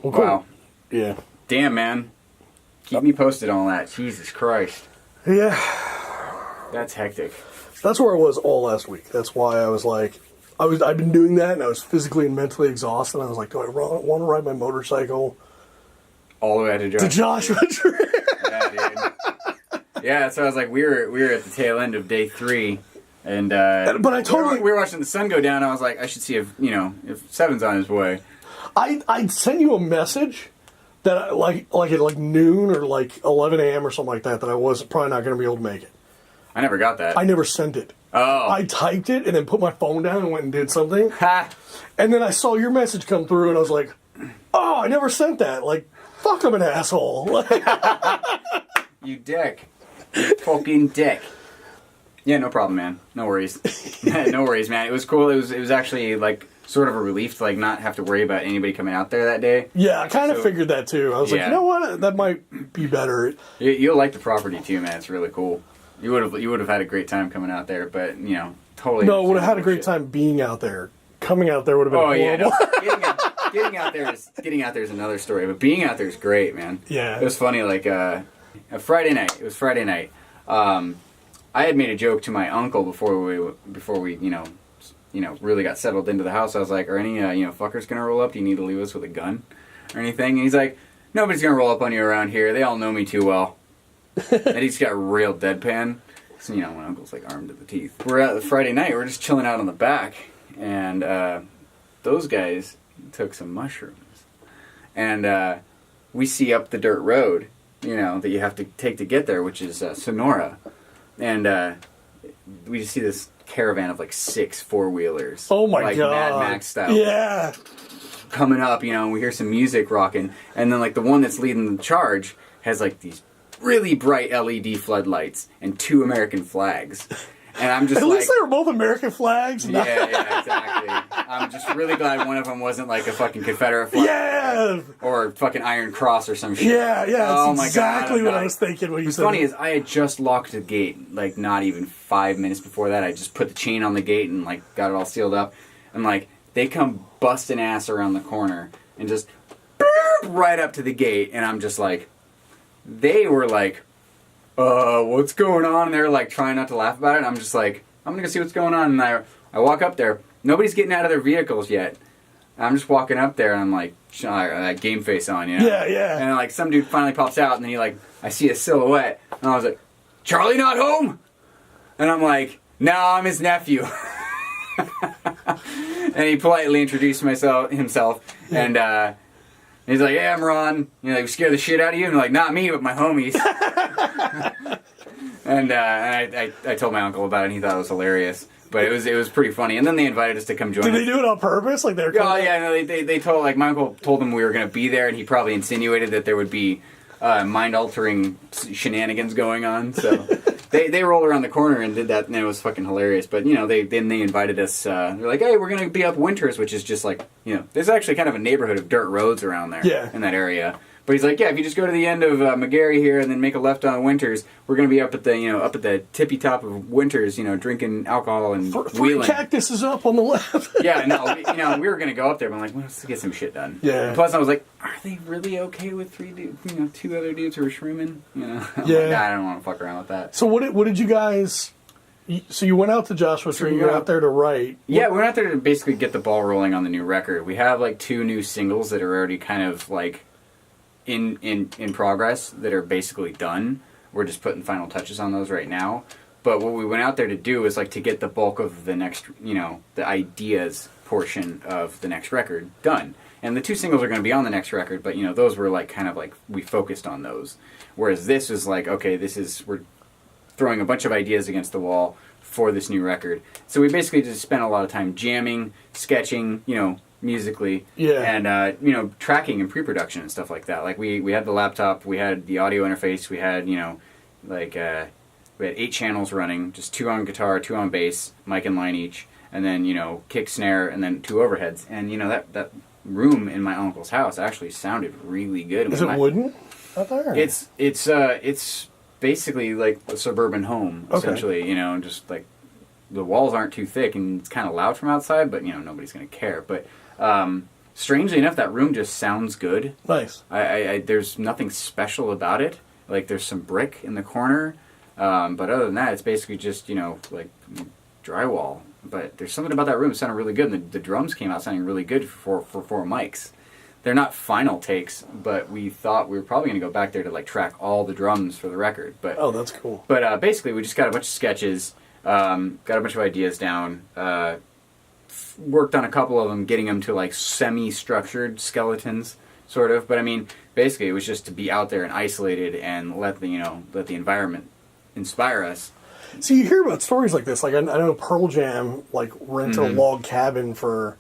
Well, cool. Wow. Yeah. Damn, man. Keep me posted on that. Jesus Christ. Yeah. That's hectic. That's where I was all last week. That's why I was like, I'd been doing that, and I was physically and mentally exhausted. I was like, do I want to ride my motorcycle All the way to to Joshua Tree? Yeah, dude. Yeah, so I was like, we were at the tail end of day 3, and but I totally we were watching the sun go down. I was like, I should see if Seven's on his way. I'd send you a message that at like noon or like 11 a.m. or something like that I was probably not going to be able to make it. I never got that. I never sent it. Oh. I typed it and then put my phone down and went and did something. Ha! And then I saw your message come through and I was like, oh, I never sent that. Like, fuck, I'm an asshole. You dick. You fucking dick. Yeah, no problem, man. No worries. No worries, man. It was cool. It was actually like sort of a relief to like not have to worry about anybody coming out there that day. Yeah, I kind of figured that too. I was like, Yeah. you know what? That might be better. You'll like the property too, man. It's really cool. You would have had a great time coming out there, but totally. No, would have had a great shit. time being out there. Coming out there would have been horrible. Yeah, no. getting out there is another story, but being out there is great, man. Yeah. It was funny, like a Friday night. It was Friday night. I had made a joke to my uncle before we really got settled into the house. I was like, "Are any fuckers gonna roll up? Do you need to leave us with a gun or anything?" And he's like, "Nobody's gonna roll up on you around here. They all know me too well." And he's got real deadpan. So my uncle's like armed to the teeth. We're at the Friday night. We're just chilling out on the back, and those guys took some mushrooms, and we see up the dirt road, that you have to take to get there, which is Sonora, and we just see this caravan of like 6 4-wheelers. Oh my like god! Mad Max style. Yeah. Coming up, and we hear some music rocking, and then like the one that's leading the charge has like these really bright LED floodlights and 2 American flags. And I'm just At least they were both American flags. Yeah, exactly. I'm just really glad one of them wasn't like a fucking Confederate flag. Yeah. Or fucking Iron Cross or some shit. Yeah, Oh that's my exactly God, what I was thinking when you What's said funny that. is I had just locked the gate, like not even 5 minutes before that. I just put the chain on the gate and like got it all sealed up. And like they come busting ass around the corner and just right up to the gate, and I'm just like, they were like, what's going on? And they're like trying not to laugh about it. And I'm just like, I'm gonna go see what's going on. And I walk up there. Nobody's getting out of their vehicles yet. And I'm just walking up there, and I'm like, game face on, Yeah, yeah. And like some dude finally pops out, and then I see a silhouette, and I was like, Charlie not home? And I'm like, no, I'm his nephew. And he politely introduced himself, and he's like, "Hey, I'm Ron. We scare the shit out of you." And I'm like, "Not me, but my homies." and I told my uncle about it, and he thought it was hilarious. But it was pretty funny. And then they invited us to come join. Did us. they do it on purpose? Like they're Oh yeah, no, they told, like, my uncle told them we were going to be there, and he probably insinuated that there would be mind-altering shenanigans going on. So they rolled around the corner and did that, and it was fucking hilarious. But they invited us. They're like, "Hey, we're going to be up Winters," which is just like, there's actually kind of a neighborhood of dirt roads around there. Yeah. In that area. But he's like, yeah, if you just go to the end of McGarry here and then make a left on Winters, we're going to be up at the tippy top of Winters, drinking alcohol and wheeling. Cactus is up on the left. Yeah, no, we were going to go up there, but I'm like, well, let's get some shit done. Yeah. And plus, I was like, are they really okay with 3 dudes, 2 other dudes who are shrooming? I'm Yeah. like, nah, I don't want to fuck around with that. So what did you guys? So you went out to Joshua Tree. You went out there to write. Yeah, we went out there to basically get the ball rolling on the new record. We have like 2 new singles that are already kind of like in progress that are basically done. We're just putting final touches on those right now. But what we went out there to do is like to get the bulk of the next, the ideas portion of the next record done. And the 2 singles are going to be on the next record, but those were like kind of like we focused on those. Whereas this is like, okay, we're throwing a bunch of ideas against the wall for this new record. So we basically just spent a lot of time jamming, sketching, musically, and tracking and pre-production and stuff like that. Like we had the laptop, we had the audio interface, we had we had 8 channels running, just 2 on guitar, 2 on bass, mic and line each, and then kick, snare, and then 2 overheads. And that room in my uncle's house actually sounded really good. Is it wooden out there? It's basically like a suburban home, essentially. Just like the walls aren't too thick, and it's kind of loud from outside, but nobody's gonna care. But strangely enough, that room just sounds good. Nice. There's nothing special about it. Like, there's some brick in the corner, but other than that, it's basically just, like drywall. But there's something about that room that sounded really good, and the drums came out sounding really good for 4 mics. They're not final takes, but we thought we were probably going to go back there to like track all the drums for the record. But oh, that's cool. But basically, we just got a bunch of sketches, got a bunch of ideas down, worked on a couple of them, getting them to like semi-structured skeletons, sort of. But I mean, basically, it was just to be out there and isolated and let the environment inspire us. So you hear about stories like this. Like I know Pearl Jam like rented a log cabin for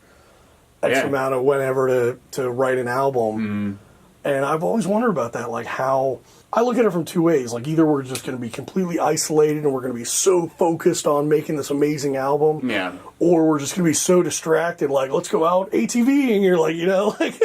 X amount of whenever to write an album, and I've always wondered about that. Like how I look at it from 2 ways. Like either we're just going to be completely isolated and we're going to be so focused on making this amazing album, or we're just going to be so distracted. Like let's go out ATV, and you're like like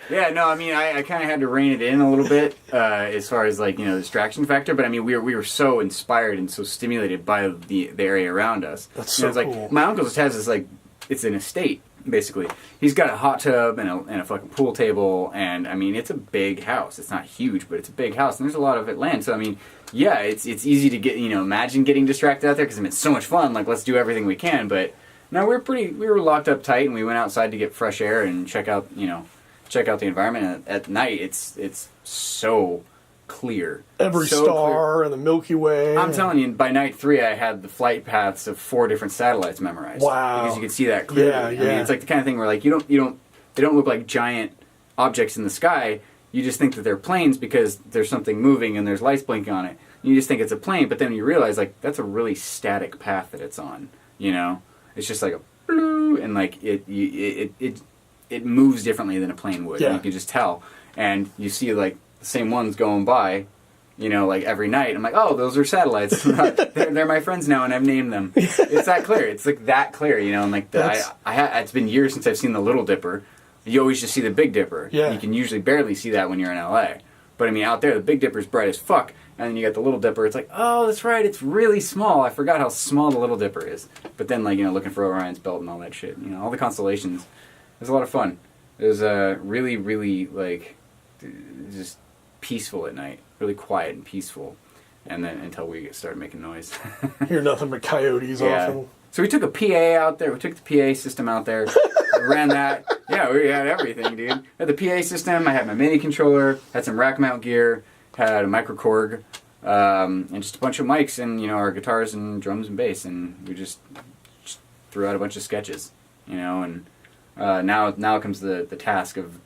Yeah, no, I mean, I kind of had to rein it in a little bit as far as, like, the distraction factor. But, I mean, we were so inspired and so stimulated by the area around us. That's so cool. Like, my uncle's has this, like, it's an estate, basically. He's got a hot tub and a fucking pool table. And, I mean, it's a big house. It's not huge, but it's a big house. And there's a lot of it land. So, I mean, yeah, it's easy to get, imagine getting distracted out there because, I mean, it's so much fun. Like, let's do everything we can. But, no, we were locked up tight and we went outside to get fresh air and check out the environment. And at night it's so clear, every star and the Milky Way. I'm telling you, by night 3 I had the flight paths of 4 different satellites memorized. Wow. Because you could see that clearly. I mean, it's like the kind of thing where like they don't look like giant objects in the sky. You just think that they're planes because there's something moving and there's lights blinking on it. You just think it's a plane, but then you realize like that's a really static path that it's on. It's just like a blue, and like it moves differently than a plane would. Yeah. You can just tell. And you see, like, the same ones going by, like, every night. I'm like, oh, those are satellites. they're my friends now, and I've named them. It's that clear. It's, like, that clear, and, like, it's been years since I've seen the Little Dipper. You always just see the Big Dipper. Yeah. You can usually barely see that when you're in L.A. But, I mean, out there, the Big Dipper's bright as fuck. And then you got the Little Dipper. It's like, oh, that's right. It's really small. I forgot how small the Little Dipper is. But then, like, looking for Orion's Belt and all that shit. All the constellations. It was a lot of fun. It was really, really, like, just peaceful at night. Really quiet and peaceful. And then until we started making noise. Hear nothing but coyotes often. So we took a PA out there. We took the PA system out there. We ran that. Yeah, we had everything, dude. I had the PA system. I had my MIDI controller. Had some rack mount gear. Had a microKORG. And just a bunch of mics and, our guitars and drums and bass. And we just threw out a bunch of sketches, and... now comes the task of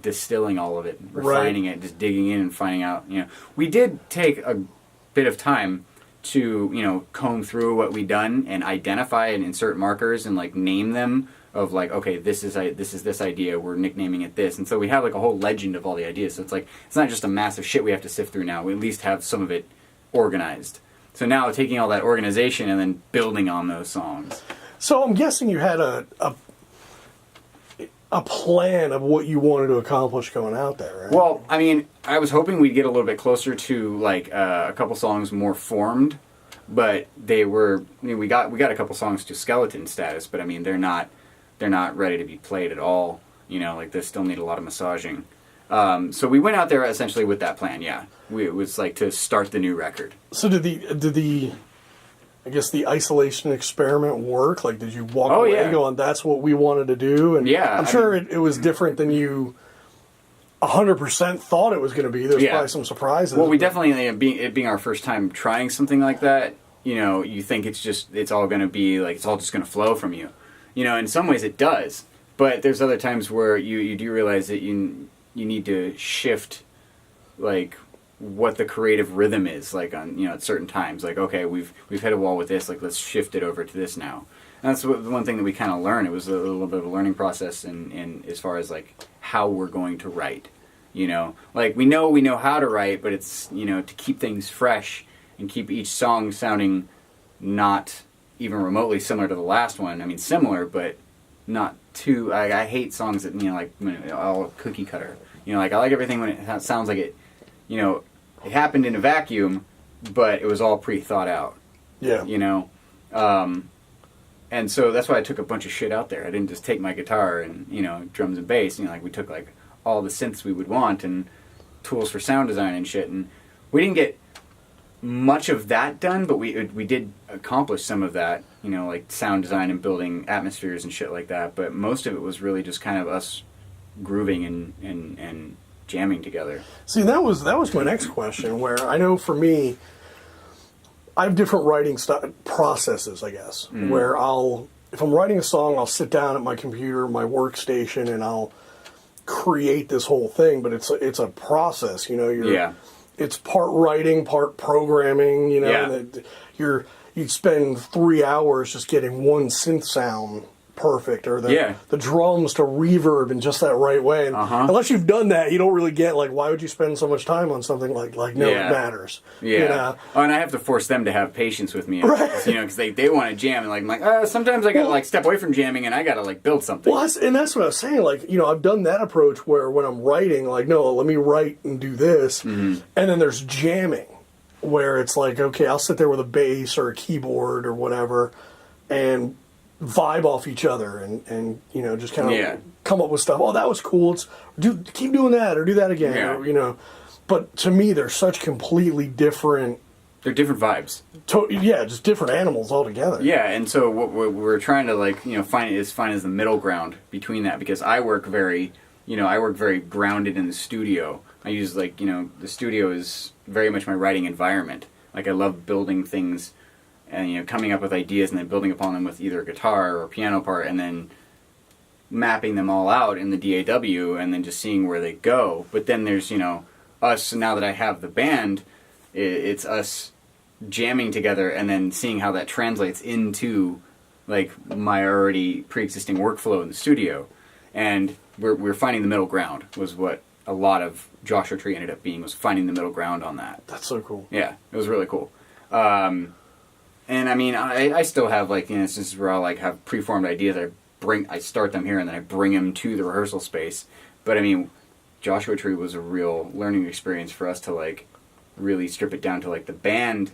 distilling all of it, refining it, just digging in and finding out. We did take a bit of time to comb through what we'd done and identify and insert markers and like name them of like, okay, this is this idea, we're nicknaming it this, and so we have like a whole legend of all the ideas. So it's like it's not just a massive shit we have to sift through now. We at least have some of it organized. So now taking all that organization and then building on those songs. So I'm guessing you had a plan of what you wanted to accomplish going out there, right? Well, I mean, I was hoping we'd get a little bit closer to like a couple songs more formed, but they were. I mean, we got a couple songs to skeleton status, but I mean, they're not ready to be played at all. Like they still need a lot of massaging. So we went out there essentially with that plan. Yeah, it was like to start the new record. So did the I guess the isolation experiment work? Like, did you walk away going, that's what we wanted to do? And I'm sure it was different than you 100% thought it was going to be. There's probably some surprises. Well, we definitely, it being our first time trying something like that, you think it's all going to be, like, it's all just going to flow from you. In some ways it does. But there's other times where you do realize that you need to shift, like, what the creative rhythm is like on at certain times. Like, okay, we've hit a wall with this, like let's shift it over to this now. And that's one thing that we kind of learned. It was a little bit of a learning process in as far as like how we're going to write. Like we know how to write, but it's to keep things fresh and keep each song sounding not even remotely similar to the last one. I mean similar, but not too. I hate songs that like all cookie cutter. Like I like everything when it sounds like it. It happened in a vacuum, but it was all pre-thought out. Yeah. And so that's why I took a bunch of shit out there. I didn't just take my guitar and, drums and bass. Like we took like all the synths we would want and tools for sound design and shit. And we didn't get much of that done, but we did accomplish some of that, like sound design and building atmospheres and shit like that. But most of it was really just kind of us grooving and jamming together. See, that was my next question, where I know for me, I have different writing processes, I guess, where if I'm writing a song, I'll sit down at my computer, my workstation, and I'll create this whole thing, but it's a process, it's part writing, part programming, and you'd spend 3 hours just getting one synth sound perfect, or the drums to reverb in just that right way. And unless you've done that, you don't really get, like, why would you spend so much time on something like no, it matters. Yeah. Oh, and I have to force them to have patience with me, because they want to jam, and like, I'm like, sometimes I gotta step away from jamming, and I gotta build something. Well, that's what I was saying. Like, I've done that approach where when I'm writing, like, no, let me write and do this, and then there's jamming, where it's like, okay, I'll sit there with a bass or a keyboard or whatever, and vibe off each other and just kind of come up with stuff. Oh, that was cool. Keep doing that, or do that again. Or, but to me, they're such completely different. They're different vibes. Just different animals altogether. Yeah, and so what we're trying to find is the middle ground between that, because I work very grounded in the studio. I use the studio is very much my writing environment. Like, I love building things and coming up with ideas and then building upon them with either a guitar or a piano part, and then mapping them all out in the DAW and then just seeing where they go. But then there's us, now that I have the band, it's us jamming together and then seeing how that translates into like my already pre-existing workflow in the studio. And we're finding the middle ground was what a lot of Joshua Tree ended up being, was finding the middle ground on that. That's so cool. Yeah, it was really cool. And I mean, I still have instances where I'll have preformed ideas. I start them here and then I bring them to the rehearsal space. But I mean, Joshua Tree was a real learning experience for us to really strip it down to the band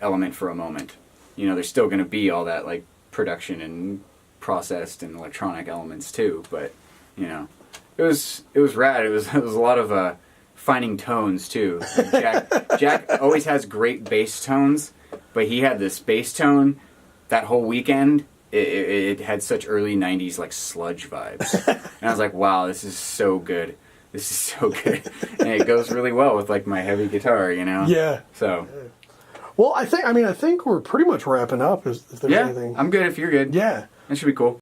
element for a moment. There's still going to be all that production and processed and electronic elements too. But it was rad. It was a lot of finding tones too. Jack always has great bass tones. But he had this bass tone that whole weekend. It had such early 90s sludge vibes. And I was like, wow, this is so good. This is so good. And it goes really well with my heavy guitar, Yeah. So. Well, I think we're pretty much wrapping up. If there's anything. I'm good if you're good. Yeah. That should be cool.